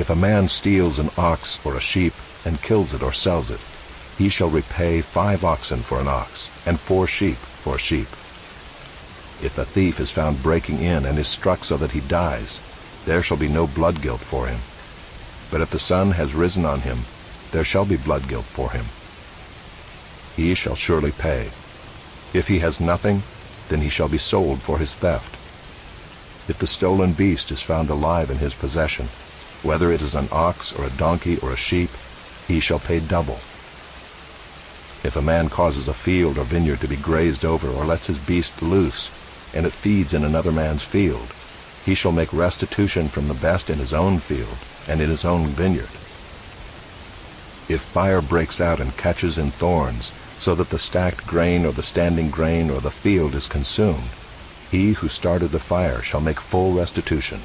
If a man steals an ox or a sheep and kills it or sells it, he shall repay 5 oxen for an ox, and 4 sheep for a sheep. If a thief is found breaking in and is struck so that he dies, there shall be no blood guilt for him. But if the sun has risen on him, there shall be blood guilt for him. He shall surely pay. If he has nothing, then he shall be sold for his theft. If the stolen beast is found alive in his possession, whether it is an ox or a donkey or a sheep, he shall pay double. If a man causes a field or vineyard to be grazed over or lets his beast loose, and it feeds in another man's field, he shall make restitution from the best in his own field and in his own vineyard. If fire breaks out and catches in thorns, so that the stacked grain or the standing grain or the field is consumed, he who started the fire shall make full restitution.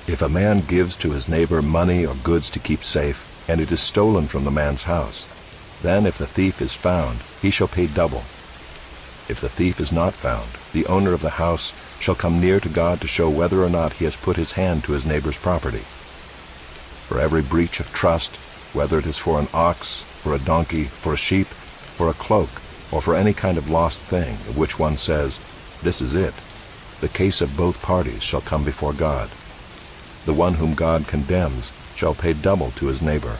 If a man gives to his neighbor money or goods to keep safe, and it is stolen from the man's house, then if the thief is found, he shall pay double. If the thief is not found, the owner of the house shall come near to God to show whether or not he has put his hand to his neighbor's property. For every breach of trust, whether it is for an ox, for a donkey, for a sheep, for a cloak, or for any kind of lost thing, of which one says, "This is it," the case of both parties shall come before God. The one whom God condemns shall pay double to his neighbor.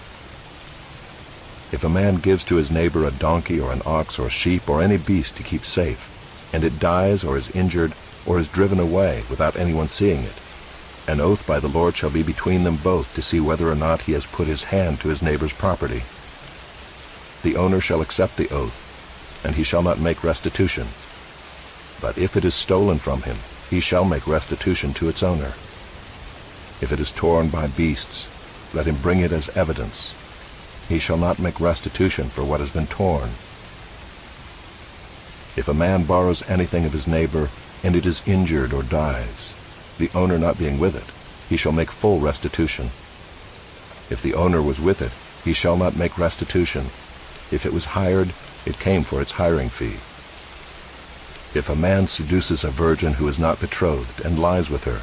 If a man gives to his neighbor a donkey or an ox or a sheep or any beast to keep safe, and it dies or is injured or is driven away without anyone seeing it, an oath by the Lord shall be between them both to see whether or not he has put his hand to his neighbor's property. The owner shall accept the oath, and he shall not make restitution. But if it is stolen from him, he shall make restitution to its owner. If it is torn by beasts, let him bring it as evidence. He shall not make restitution for what has been torn. If a man borrows anything of his neighbor, and it is injured or dies, the owner not being with it, he shall make full restitution. If the owner was with it, he shall not make restitution. If it was hired, it came for its hiring fee. If a man seduces a virgin who is not betrothed and lies with her,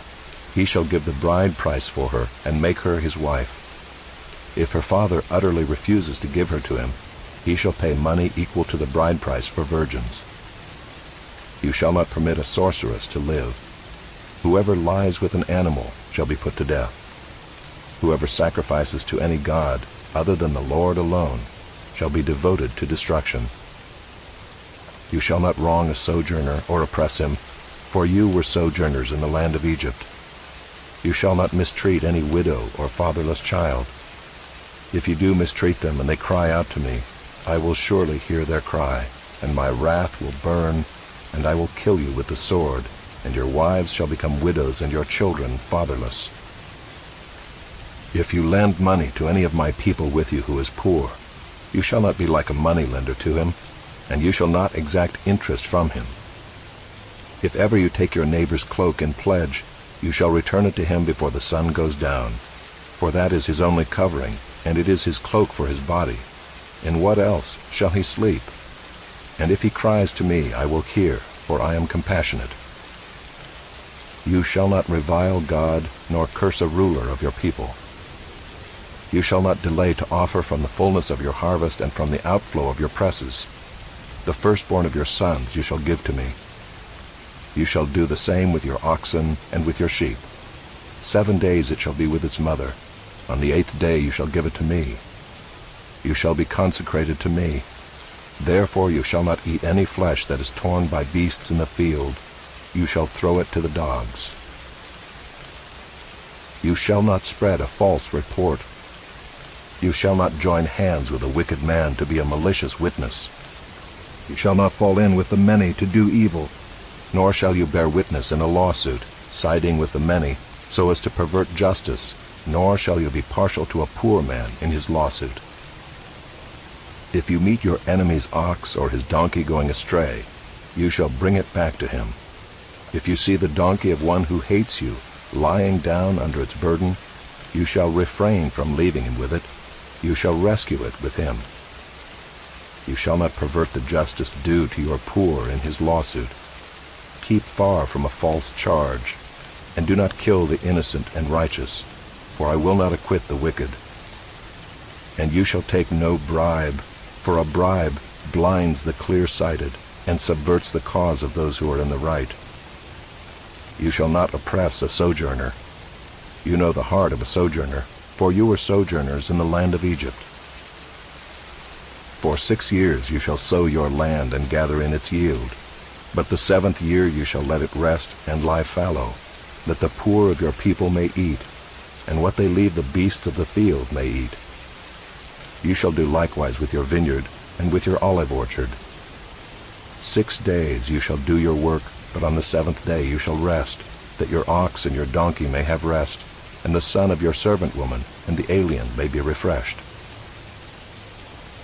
he shall give the bride price for her and make her his wife. If her father utterly refuses to give her to him, he shall pay money equal to the bride price for virgins. You shall not permit a sorceress to live. Whoever lies with an animal shall be put to death. Whoever sacrifices to any god other than the Lord alone shall be devoted to destruction. You shall not wrong a sojourner or oppress him, for you were sojourners in the land of Egypt. You shall not mistreat any widow or fatherless child. If you do mistreat them and they cry out to me, I will surely hear their cry, and my wrath will burn, and I will kill you with the sword, and your wives shall become widows and your children fatherless. If you lend money to any of my people with you who is poor, you shall not be like a moneylender to him, and you shall not exact interest from him. If ever you take your neighbor's cloak in pledge, you shall return it to him before the sun goes down, for that is his only covering, and it is his cloak for his body. In what else shall he sleep? And if he cries to me, I will hear, for I am compassionate. You shall not revile God, nor curse a ruler of your people. You shall not delay to offer from the fullness of your harvest and from the outflow of your presses. The firstborn of your sons you shall give to me. You shall do the same with your oxen and with your sheep. 7 days it shall be with its mother. On the 8th day you shall give it to me. You shall be consecrated to me. Therefore you shall not eat any flesh that is torn by beasts in the field. You shall throw it to the dogs. You shall not spread a false report. You shall not join hands with a wicked man to be a malicious witness. You shall not fall in with the many to do evil, nor shall you bear witness in a lawsuit, siding with the many, so as to pervert justice, nor shall you be partial to a poor man in his lawsuit. If you meet your enemy's ox or his donkey going astray, you shall bring it back to him. If you see the donkey of one who hates you lying down under its burden, you shall refrain from leaving him with it. You shall rescue it with him. You shall not pervert the justice due to your poor in his lawsuit. Keep far from a false charge, and do not kill the innocent and righteous. for I will not acquit the wicked. And you shall take no bribe, for a bribe blinds the clear-sighted, and subverts the cause of those who are in the right. You shall not oppress a sojourner. You know the heart of a sojourner, for you were sojourners in the land of Egypt. For 6 years you shall sow your land and gather in its yield. But the 7th year you shall let it rest and lie fallow, that the poor of your people may eat, and what they leave the beasts of the field may eat. You shall do likewise with your vineyard and with your olive orchard. 6 days you shall do your work, but on the 7th day you shall rest, that your ox and your donkey may have rest, and the son of your servant woman and the alien may be refreshed.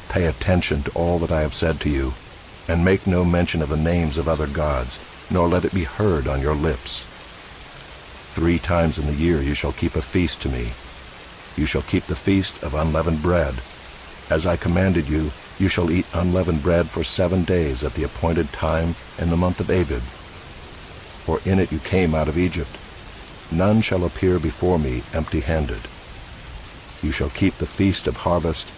Pay attention to all that I have said to you, and make no mention of the names of other gods, nor let it be heard on your lips. 3 times in the year you shall keep a feast to me. You shall keep the feast of unleavened bread. As I commanded you, you shall eat unleavened bread for 7 days at the appointed time in the month of Abib. For in it you came out of Egypt. None shall appear before me empty-handed. You shall keep the feast of harvest,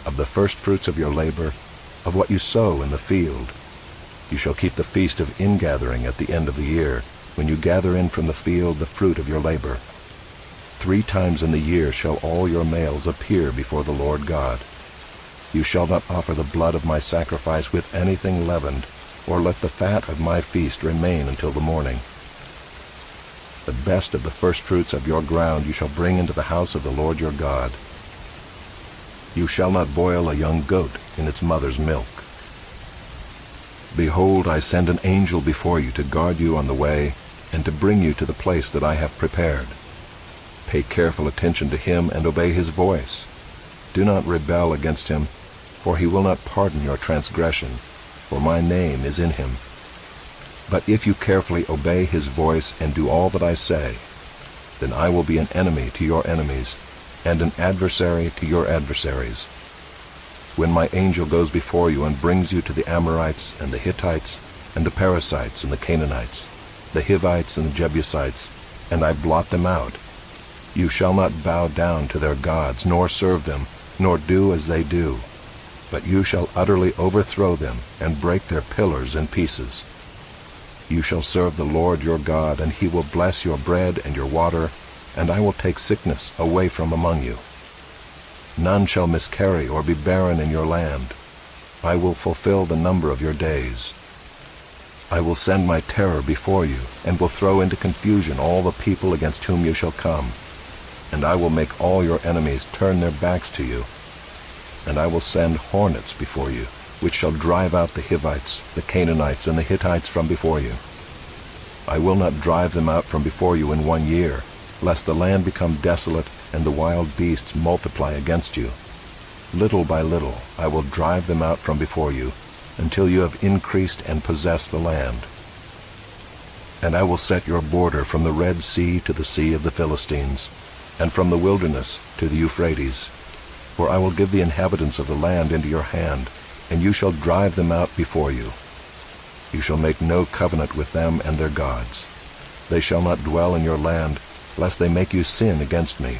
of the firstfruits of your labor, of what you sow in the field. You shall keep the feast of ingathering at the end of the year, when you gather in from the field the fruit of your labor. 3 times in the year shall all your males appear before the Lord God. You shall not offer the blood of my sacrifice with anything leavened, or let the fat of my feast remain until the morning. The best of the firstfruits of your ground you shall bring into the house of the Lord your God. You shall not boil a young goat in its mother's milk. Behold, I send an angel before you to guard you on the way, and to bring you to the place that I have prepared. Pay careful attention to him and obey his voice. Do not rebel against him, for he will not pardon your transgression, for my name is in him. But if you carefully obey his voice and do all that I say, then I will be an enemy to your enemies, and an adversary to your adversaries. When my angel goes before you and brings you to the Amorites and the Hittites and the Perizzites and the Canaanites, the Hivites and the Jebusites, and I blot them out, you shall not bow down to their gods, nor serve them, nor do as they do, but you shall utterly overthrow them and break their pillars in pieces. You shall serve the Lord your God, and he will bless your bread and your water, and I will take sickness away from among you. None shall miscarry or be barren in your land. I will fulfill the number of your days. I will send my terror before you, and will throw into confusion all the people against whom you shall come. And I will make all your enemies turn their backs to you. And I will send hornets before you, which shall drive out the Hivites, the Canaanites, and the Hittites from before you. I will not drive them out from before you in 1 year, lest the land become desolate and the wild beasts multiply against you. Little by little I will drive them out from before you, until you have increased and possessed the land. And I will set your border from the Red Sea to the Sea of the Philistines, and from the wilderness to the Euphrates. For I will give the inhabitants of the land into your hand, and you shall drive them out before you. You shall make no covenant with them and their gods. They shall not dwell in your land, lest they make you sin against me.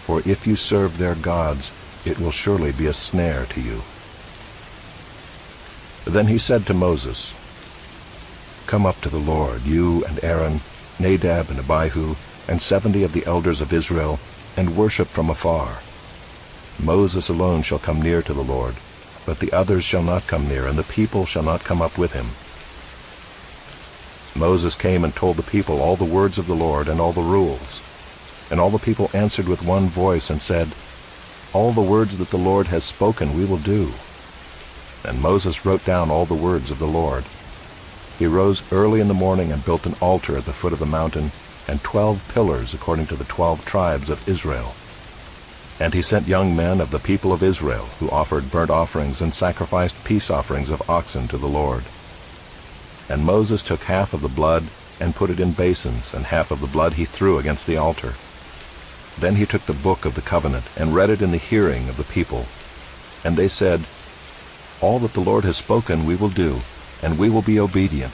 For if you serve their gods, it will surely be a snare to you. Then he said to Moses, Come up to the Lord, you and Aaron, Nadab and Abihu, and 70 of the elders of Israel, and worship from afar. Moses alone shall come near to the Lord, but the others shall not come near, and the people shall not come up with him. Moses came and told the people all the words of the Lord and all the rules. And all the people answered with one voice and said, All the words that the Lord has spoken we will do. And Moses wrote down all the words of the Lord. He rose early in the morning and built an altar at the foot of the mountain, and 12 pillars according to the 12 tribes of Israel. And he sent young men of the people of Israel, who offered burnt offerings and sacrificed peace offerings of oxen to the Lord. And Moses took half of the blood and put it in basins, and half of the blood he threw against the altar. Then he took the book of the covenant and read it in the hearing of the people. And they said, All that the Lord has spoken we will do, and we will be obedient.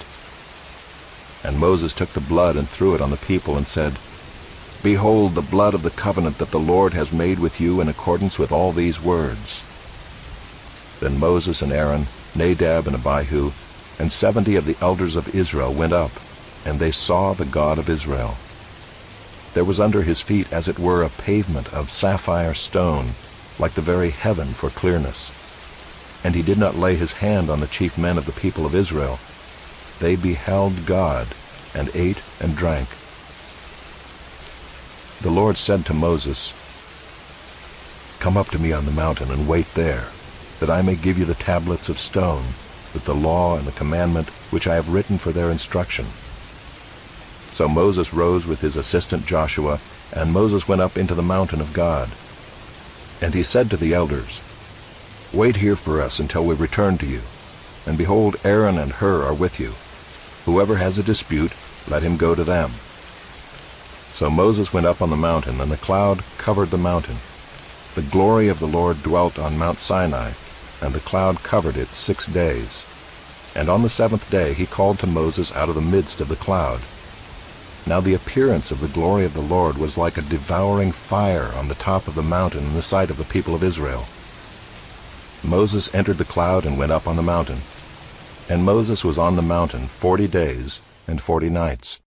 And Moses took the blood and threw it on the people and said, Behold the blood of the covenant that the Lord has made with you in accordance with all these words." Then Moses and Aaron, Nadab and Abihu, and 70 of the elders of Israel went up, and they saw the God of Israel. There was under his feet as it were a pavement of sapphire stone, like the very heaven for clearness. And he did not lay his hand on the chief men of the people of Israel. They beheld God, and ate and drank. The Lord said to Moses, "Come up to me on the mountain and wait there, that I may give you the tablets of stone, with the law and the commandment which I have written for their instruction." So Moses rose with his assistant Joshua, and Moses went up into the mountain of God. And he said to the elders, "Wait here for us until we return to you. And behold, Aaron and Hur are with you. Whoever has a dispute, let him go to them." So Moses went up on the mountain, and the cloud covered the mountain. The glory of the Lord dwelt on Mount Sinai, and the cloud covered it 6 days. And on the 7th day he called to Moses out of the midst of the cloud. Now the appearance of the glory of the Lord was like a devouring fire on the top of the mountain in the sight of the people of Israel. Moses entered the cloud and went up on the mountain. And Moses was on the mountain 40 days and 40 nights.